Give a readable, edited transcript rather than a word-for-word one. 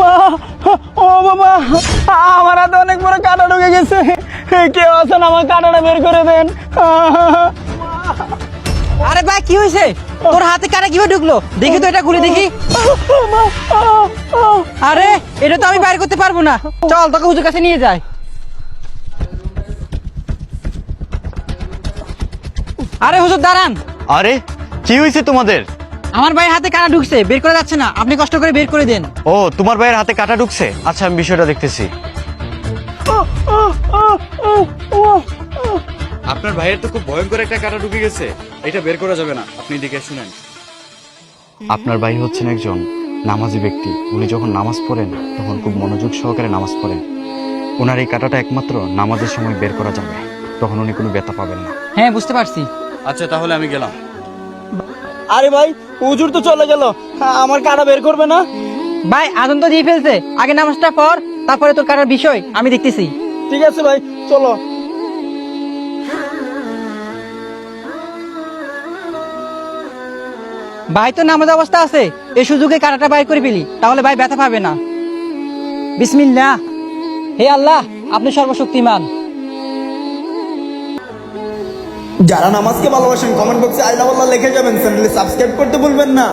মা, ও বাবা, আমার হাতে অনেক বড় কাঁটা ঢুকে গেছে। কেউ আছেন, আমার কাঁটাটা বের করে দেন। আরে ভাই কি হয়েছে? তোর হাতে কাটা কিভাবে ঢুকলো? দেখি তো এটা খুলে দেখি। আরে এটা তো আমি বাইর করতে পারবো না। চল তোকে হুজুর কাছে নিয়ে যাই। আরে হুজুর দাঁড়ান। আরে কি হয়েছে তোমাদের? আমার ভাইয়ের হাতে কাটা ঢুকছে, বের করা যাচ্ছে না, আপনি কষ্ট করে বের করে দেন। ও, তোমার ভাইয়ের হাতে কাটা ঢুকছে? আচ্ছা, আমি বিষয়টা দেখতেছি। আপনার ভাইয়ের তো খুব ভয়ঙ্কর একটা কাটা ঢুকে গেছে, এটা বের করা যাবে না, আপনি দিকে শুনেন। আপনার ভাই হচ্ছেন একজন নামাজি ব্যক্তি। উনি যখন নামাজ পড়েন তখন খুব মনোযোগ সহকারে নামাজ পড়েন। ওনার এই কাটাটা একমাত্র নামাজের সময় বের করা যাবে, তখন উনি কোনো ব্যথা পাবেন না। হ্যাঁ বুঝতে পারছি। আচ্ছা তাহলে আমি গেলাম। আরে ভাই, হুজুর তো চলে গেল, আমার কাঁটা বের করবে না? ভাই আদম তো দিয়ে ফেলছে, আগে নামাজটা পড়, তারপরে তোর কাটার বিষয় আমি দেখতেছি। ঠিক আছে ভাই, চলো। ভাই তো নামাজ অবস্থা আছে, এই সুযোগে কাটাটা বাইর করে ফেলি, তাহলে ভাই ব্যথা পাবে না। বিসমিল্লাহ। হে আল্লাহ, আপনি সর্বশক্তিমান। যারা নামাজকে ভালোবাসেন কমেন্ট বক্সে আই লাভ আল্লাহ লিখে যাবেন। চ্যানেলে সাবস্ক্রাইব করতে ভুলবেন না।